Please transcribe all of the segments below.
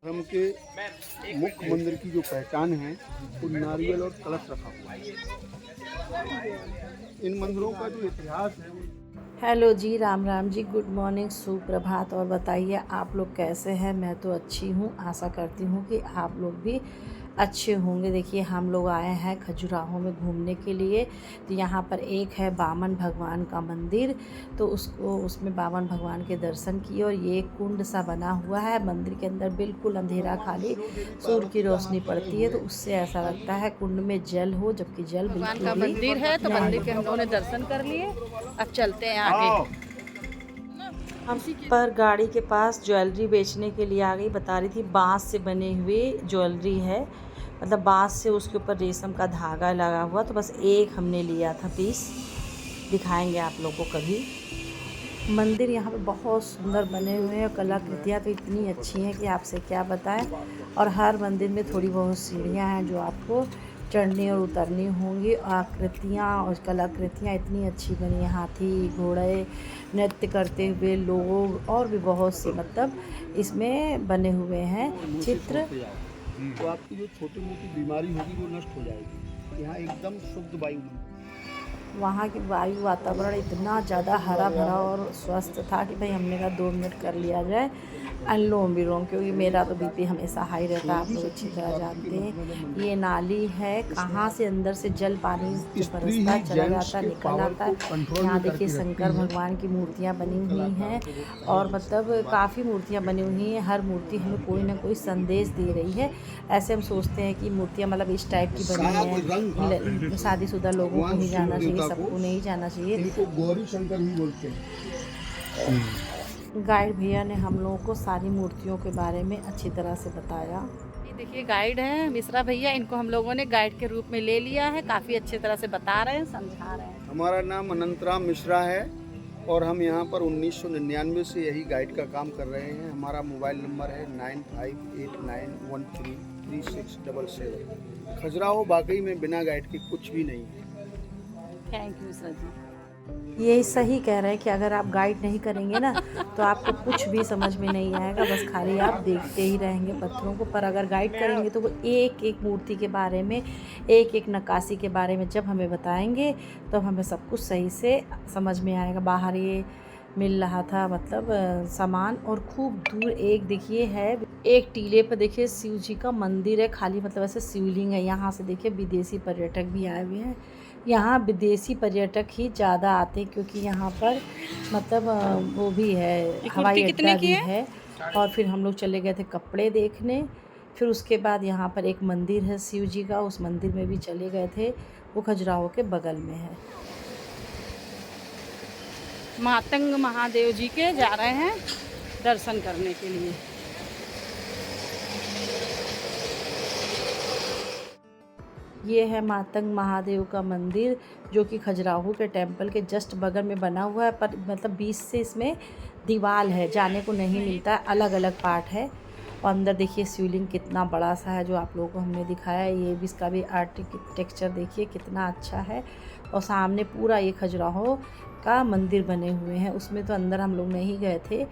धर्म के मुख्य मंदिर की जो पहचान है वो नारियल और कलश रखा हुआ है। इन मंदिरों का जो इतिहास है। हेलो जी, राम राम जी, गुड मॉर्निंग, सुप्रभात। और बताइए आप लोग कैसे हैं। मैं तो अच्छी हूँ, आशा करती हूँ कि आप लोग भी अच्छे होंगे। देखिए हम लोग आए हैं खजुराहो में घूमने के लिए। तो यहाँ पर एक है बामन भगवान का मंदिर, तो उसमें बामन भगवान के दर्शन किए। और ये कुंड सा बना हुआ है मंदिर के अंदर, बिल्कुल अंधेरा, खाली सूर्य की रोशनी पड़ती है तो उससे ऐसा लगता है कुंड में जल हो, जबकि जल भगवान बिल्कुल का भी मंदिर है। तो मंदिर के हम लोगों ने दर्शन कर लिए। अब चलते हैं आगे। हम पर गाड़ी के पास ज्वेलरी बेचने के लिए आ गई। बता रही थी बांस से बने हुए ज्वेलरी है, मतलब बांस से उसके ऊपर रेशम का धागा लगा हुआ। तो बस एक हमने लिया था पीस, दिखाएंगे आप लोगों को कभी। मंदिर यहाँ पे बहुत सुंदर बने हुए हैं, कलाकृतियाँ तो इतनी अच्छी हैं कि आपसे क्या बताएं। और हर मंदिर में थोड़ी बहुत सीढ़ियाँ हैं जो आपको चढ़नी और उतरनी होंगी। आकृतियाँ और कलाकृतियाँ इतनी अच्छी बनी हैं, हाथी घोड़े नृत्य करते हुए लोग, और भी बहुत सी मतलब इसमें बने हुए हैं चित्र। तो आपकी जो छोटी मोटी बीमारी होगी वो नष्ट हो जाएगी। यहाँ एकदम शुद्ध वायु। वहाँ की वायु वातावरण इतना ज़्यादा हरा भरा और स्वस्थ था कि भाई हमने कहा 2 मिनट कर लिया जाए अनुलोम विलोम, क्योंकि मेरा तो बीपी हमेशा हाई रहता है, आप लोग अच्छी तरह जानते हैं। ये नाली है, कहाँ से अंदर से जल पानी बरसता चला जाता है, निकल आता है। यहाँ देखिए शंकर भगवान की मूर्तियाँ बनी हुई हैं, और मतलब काफ़ी मूर्तियाँ बनी हुई हैं। हर मूर्ति हमें कोई ना कोई संदेश दे रही है। ऐसे हम सोचते हैं कि मूर्तियाँ मतलब इस टाइप की बनी हैं, शादीशुदा लोगों को ही जाना चाहिए, सबको नहीं जाना चाहिए। इनको गौरी शंकर भी बोलते हैं। गाइड भैया ने हम लोगों को सारी मूर्तियों के बारे में अच्छी तरह से बताया। ये देखिए गाइड हैं मिश्रा भैया, इनको हम लोगों ने गाइड के रूप में ले लिया है। काफ़ी अच्छी तरह से बता रहे हैं, समझा रहे हैं। हमारा नाम अनंतराम मिश्रा है और हम यहाँ पर 1999 से यही गाइड का काम कर रहे हैं। हमारा मोबाइल नंबर है 9589133677। खजुराहो वाकई में बिना गाइड के कुछ भी नहीं है। Thank you Mishra ji. ये सही कह रहे हैं कि अगर आप गाइड नहीं करेंगे ना तो आपको कुछ भी समझ में नहीं आएगा, बस खाली आप देखते ही रहेंगे पत्थरों को। पर अगर गाइड करेंगे तो वो एक एक मूर्ति के बारे में, एक एक नक्काशी के बारे में जब हमें बताएंगे तो हमें सब कुछ सही से समझ में आएगा। बाहर ये मिल रहा था मतलब सामान, और खूब दूर एक देखिए है, एक टीले पर देखिए शिव जी का मंदिर है, खाली मतलब ऐसे शिवलिंग है। यहाँ से देखिए विदेशी पर्यटक भी आए हुए हैं। यहाँ विदेशी पर्यटक ही ज़्यादा आते हैं क्योंकि यहाँ पर मतलब वो भी है, हवाई अड्डा भी है। और फिर हम लोग चले गए थे कपड़े देखने। फिर उसके बाद यहाँ पर एक मंदिर है शिव जी का, उस मंदिर में भी चले गए थे, वो खजुराहो के बगल में है। मातंग महादेव जी के जा रहे हैं दर्शन करने के लिए। ये है मातंग महादेव का मंदिर, जो कि खजुराहो के टेंपल के जस्ट बगल में बना हुआ है। पर मतलब बीच से इसमें दीवार है, जाने को नहीं मिलता, अलग अलग पार्ट है। और अंदर देखिए शिवलिंग कितना बड़ा सा है, जो आप लोगों को हमने दिखाया। ये भी, इसका भी आर्किटेक्चर देखिए कितना अच्छा है। और सामने पूरा ये खजुराहो का मंदिर बने हुए हैं। उसमें तो अंदर हम लोग नहीं गए थे,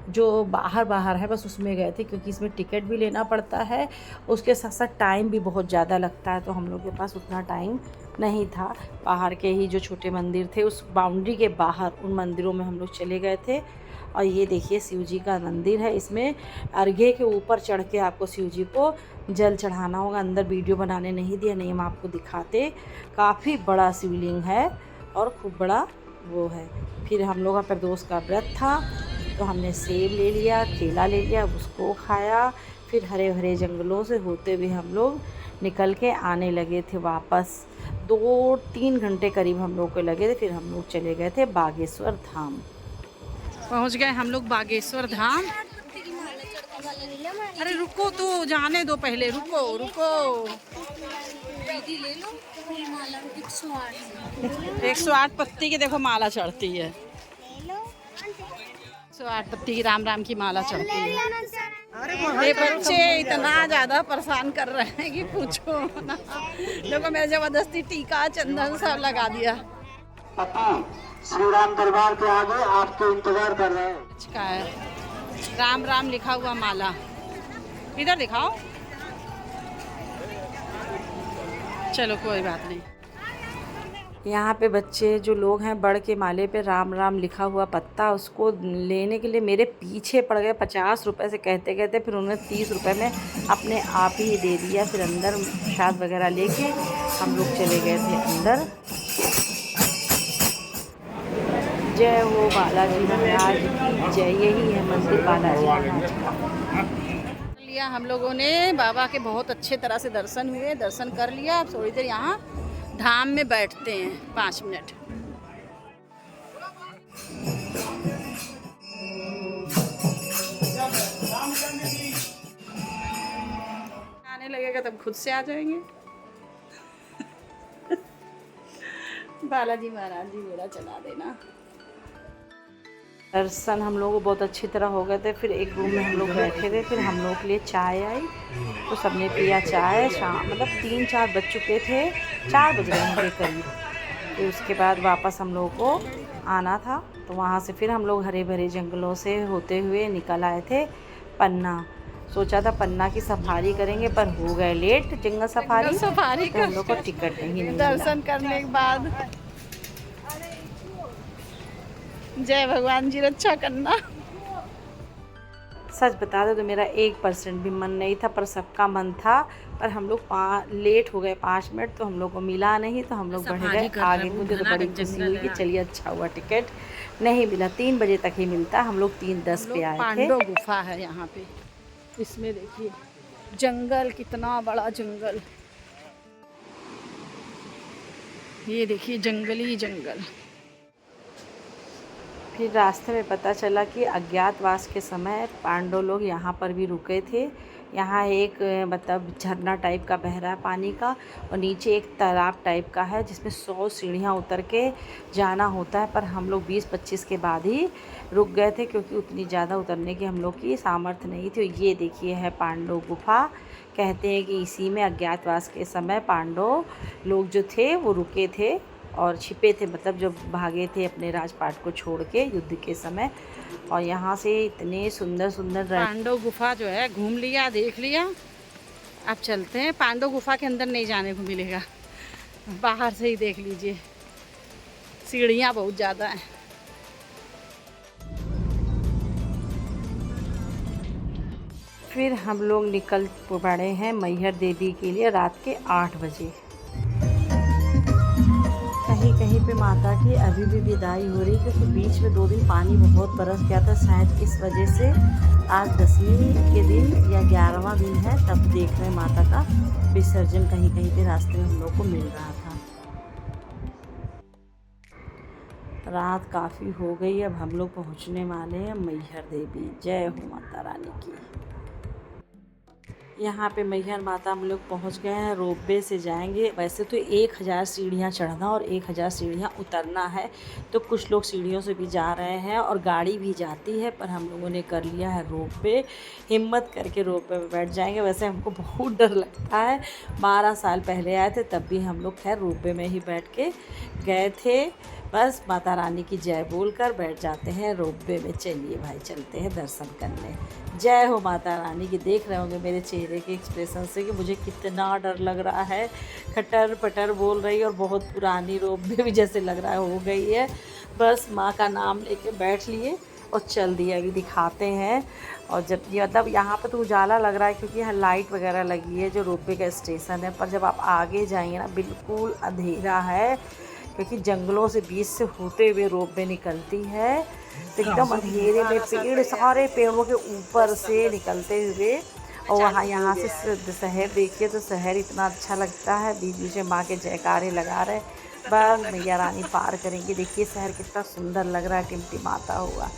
जो बाहर बाहर है बस उसमें गए थे, क्योंकि इसमें टिकट भी लेना पड़ता है, उसके साथ साथ टाइम भी बहुत ज़्यादा लगता है। तो हम लोग के पास उतना टाइम नहीं था। बाहर के ही जो छोटे मंदिर थे उस बाउंड्री के बाहर उन मंदिरों में हम लोग चले गए थे। और ये देखिए शिव जी का मंदिर है, इसमें अर्घे के ऊपर चढ़ के आपको शिव जी को जल चढ़ाना होगा। अंदर वीडियो बनाने नहीं दिया, नहीं हम आपको दिखाते। काफ़ी बड़ा शिवलिंग है और खूब बड़ा वो है। फिर हम लोग का प्रदोष का व्रत था, तो हमने सेब ले लिया, केला ले लिया, उसको खाया। फिर हरे भरे जंगलों से होते हुए हम लोग निकल के आने लगे थे वापस। 2-3 घंटे करीब हम लोग को लगे थे। फिर हम लोग चले गए थे बागेश्वर धाम। पहुंच गए हम लोग बागेश्वर धाम। अरे रुको, तो जाने दो, पहले रुको रुको। 108 पत्ती की देखो माला चढ़ती है। 108 पत्ती की राम राम की माला चढ़ती है। ये बच्चे इतना ज़्यादा परेशान कर रहे हैं कि पूछो ना। देखो मेरे जबरदस्ती टीका चंदन सब लगा दिया। श्री राम दरबार के आगे आपको इंतजार कर रहे हैं। का है राम राम लिखा हुआ माला। इधर दिखाओ। चलो कोई बात नहीं। यहाँ पे बच्चे जो लोग हैं बड़ के माले पे राम राम लिखा हुआ पत्ता उसको लेने के लिए मेरे पीछे पड़ गए। 50 रुपये से कहते कहते फिर उन्होंने 30 रुपये में अपने आप ही दे दिया। फिर अंदर प्रसाद वगैरह लेके हम लोग चले गए थे अंदर। जय हो बालाजी महाराज की जय। यही है मंदिर बालाजी महाराज का। लिया हम लोगों ने, बाबा के बहुत अच्छे तरह से दर्शन हुए, दर्शन कर लिया। अब थोड़ी देर यहाँ धाम में बैठते हैं 5 मिनट। आने लगेगा तब खुद से आ जाएंगे। बालाजी महाराज जी मेरा चला देना। दर्शन हम लोग को बहुत अच्छी तरह हो गए थे। फिर एक रूम में हम लोग बैठे थे। फिर हम लोग के लिए चाय आई तो सबने पिया चाय। शाम मतलब 3-4 बज चुके थे, 4 बज रहे होंगे करीब। फिर उसके बाद वापस हम लोग को आना था तो वहाँ से फिर हम लोग हरे भरे जंगलों से होते हुए निकल आए थे पन्ना। सोचा था पन्ना की सफारी करेंगे पर हो गए लेट जंगल सफारी तो हम लोग को टिकट नहीं मिला। दर्शन करने के बाद जय भगवान जी रक्षा करना। सच बता दो तो मेरा 1% भी मन नहीं था पर सबका मन था। पर हम लोग लेट हो गए 5 मिनट तो हम लोग को मिला नहीं तो हम लोग बढ़ गए आगे। मुझे तो बड़ी खुशी हुई कि चलिए अच्छा हुआ टिकट नहीं मिला। 3 बजे तक ही मिलता। हम लोग 3:10 पे आए थे। पांडव गुफा है यहाँ पे। इसमें देखिए जंगल, कितना बड़ा जंगल। ये देखिए जंगली जंगल। फिर रास्ते में पता चला कि अज्ञातवास के समय पांडव लोग यहाँ पर भी रुके थे। यहाँ एक मतलब झरना टाइप का बह रहा है पानी का और नीचे एक तालाब टाइप का है जिसमें 100 सीढ़ियाँ उतर के जाना होता है। पर हम लोग 20-25 के बाद ही रुक गए थे क्योंकि उतनी ज़्यादा उतरने की हम लोग की सामर्थ्य नहीं थी। ये देखिए है पांडव गुफा। कहते हैं कि इसी में अज्ञातवास के समय पांडव लोग जो थे वो रुके थे और छिपे थे, मतलब जब भागे थे अपने राजपाट को छोड़ के युद्ध के समय। और यहाँ से इतने सुंदर सुंदर पांडव गुफा जो है घूम लिया, देख लिया। अब चलते हैं। पांडव गुफा के अंदर नहीं जाने को मिलेगा, बाहर से ही देख लीजिए। सीढ़ियाँ बहुत ज़्यादा हैं। फिर हम लोग निकल पड़े हैं मैहर देवी के लिए रात के 8 बजे। कहीं कहीं पे माता की अभी भी विदाई हो रही क्योंकि बीच में 2 दिन पानी बहुत बरस गया था। शायद इस वजह से आज 10वीं के दिन या 11वां दिन है तब देख रहे हैं माता का विसर्जन कहीं कहीं पे रास्ते में हम लोग को मिल रहा था। रात काफ़ी हो गई। अब हम लोग पहुंचने वाले हैं मैहर देवी। जय हो माता रानी की। यहाँ पे मैहर माता हम लोग पहुँच गए हैं। रोपवे से जाएंगे। वैसे तो 1000 सीढ़ियाँ चढ़ना और 1000 सीढ़ियाँ उतरना है तो कुछ लोग सीढ़ियों से भी जा रहे हैं और गाड़ी भी जाती है। पर हम लोगों ने कर लिया है रोपवे। हिम्मत करके रोपवे में बैठ जाएंगे। वैसे हमको बहुत डर लगता है। 12 साल पहले आए थे तब भी हम लोग खैर रोपवे में ही बैठ के गए थे। बस माता रानी की जय बोलकर बैठ जाते हैं रोपवे में। चलिए भाई चलते हैं दर्शन करने। जय हो माता रानी की। देख रहे होंगे मेरे चेहरे के एक्सप्रेशन से कि मुझे कितना डर लग रहा है। खटर पटर बोल रही है और बहुत पुरानी रोपवे भी जैसे लग रहा है हो गई है। बस माँ का नाम लेके बैठ लिए और चल दिए। अभी दिखाते हैं। और जब ये मतलब यहाँ पर तो उजाला लग रहा है क्योंकि यहाँ लाइट वगैरह लगी है जो रोपवे का स्टेशन है। पर जब आप आगे जाएंगे ना बिल्कुल अंधेरा है क्योंकि जंगलों से बीच से होते हुए रोपवे निकलती है तो एकदम अंधेरे में पेड़, सारे पेड़ों के ऊपर से निकलते हुए। और वहाँ यहाँ से शहर देखिए तो शहर इतना अच्छा लगता है। बीच बीच में माँ के जयकारे लगा रहे। बस मैया रानी पार करेंगे। देखिए शहर कितना सुंदर लग रहा है, टिमटिमाता हुआ।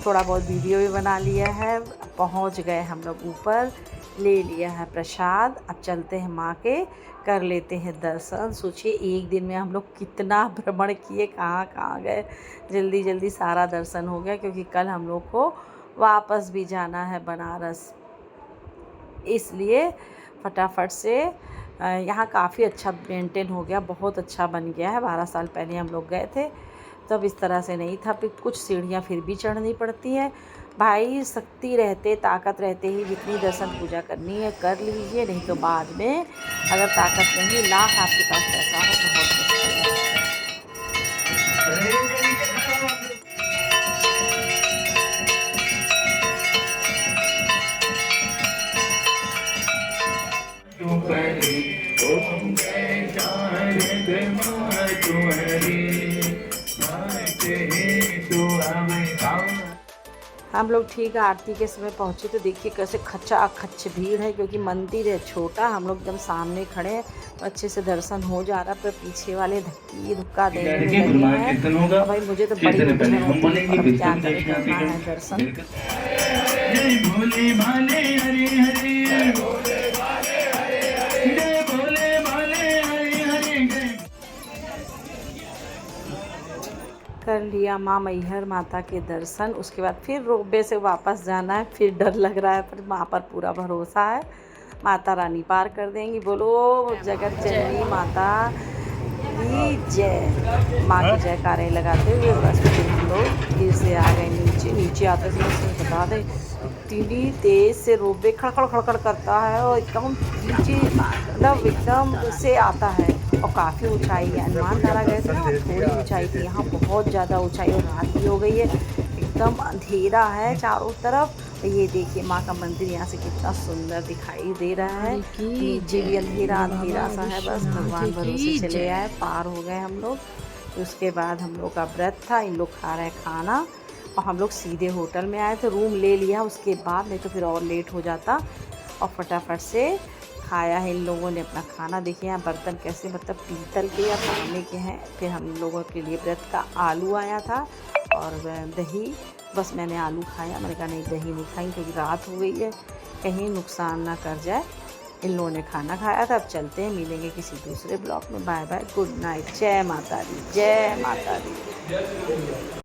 थोड़ा बहुत वीडियो भी बना लिया है। पहुँच गए हम लोग ऊपर, ले लिया है प्रसाद। अब चलते हैं माँ के, कर लेते हैं दर्शन। सोचिए एक दिन में हम लोग कितना भ्रमण किए, कहाँ कहाँ गए। जल्दी जल्दी सारा दर्शन हो गया क्योंकि कल हम लोग को वापस भी जाना है बनारस। इसलिए फटाफट से यहाँ काफ़ी अच्छा मेंटेन हो गया, बहुत अच्छा बन गया है। 12 साल पहले हम लोग गए थे तब इस तरह से नहीं था। फिर कुछ सीढ़ियाँ फिर भी चढ़नी पड़ती हैं। भाई शक्ति रहते, ताकत रहते ही जितनी दर्शन पूजा करनी है कर लीजिए, नहीं तो बाद में अगर ताकत नहीं, लाख आपके पास पैसा हो बहुत मुश्किल है। हम लोग ठीक आरती के समय पहुँचे तो देखिए कैसे खच्चा खच्च भीड़ है, क्योंकि मंदिर है छोटा, हम लोग एकदम सामने खड़े हैं तो अच्छे से दर्शन हो जा रहा है, पर पीछे वाले धक्का देने में लगे हैं। तो भाई मुझे तो बड़ी क्या करना है दर्शन। कर लिया माँ मैहर माता के दर्शन, उसके बाद फिर रोपवे से वापस जाना है। फिर डर लग रहा है, पर माँ पर पूरा भरोसा है, माता रानी पार कर देंगी। बोलो जगत जननी माता की जय। माँ की जयकारे लगाते हुए बस फिर हम लोग फिर से आ गए नीचे आते समय बता दें इतनी तेज़ से रोपवे खड़खड़ खड़खड़ करता है और एकदम नीचे मतलब एकदम से आता है, और काफ़ी ऊंचाई है। हनुमान धारा गए थे ना, थोड़ी ऊंचाई थी, यहाँ बहुत ज़्यादा ऊंचाई, और रात भी हो गई है, एकदम अंधेरा है चारों तरफ। ये देखिए माँ का मंदिर यहाँ से कितना सुंदर दिखाई दे रहा है, नीचे भी अंधेरा अंधेरा सा है। बस भगवान भरोसे चले आए, पार हो गए हम लोग। तो उसके बाद हम लोग का व्रत था, इन लोग खा रहे खाना, और हम लोग सीधे होटल में आए थे, रूम ले लिया उसके बाद, नहीं तो फिर और लेट हो जाता। और फटाफट से खाया है इन लोगों ने अपना खाना। देखिए यहाँ बर्तन कैसे मतलब पीतल के या तांबे के हैं। फिर हम लोगों के लिए व्रत का आलू आया था और दही, बस मैंने आलू खाया, मैंने कहा नहीं दही नहीं खाई क्योंकि रात हो गई है, कहीं नुकसान ना कर जाए। इन लोगों ने खाना खाया था। अब चलते हैं, मिलेंगे किसी दूसरे ब्लॉग में। बाय बाय, गुड नाइट, जय माता दी, जय माता दी।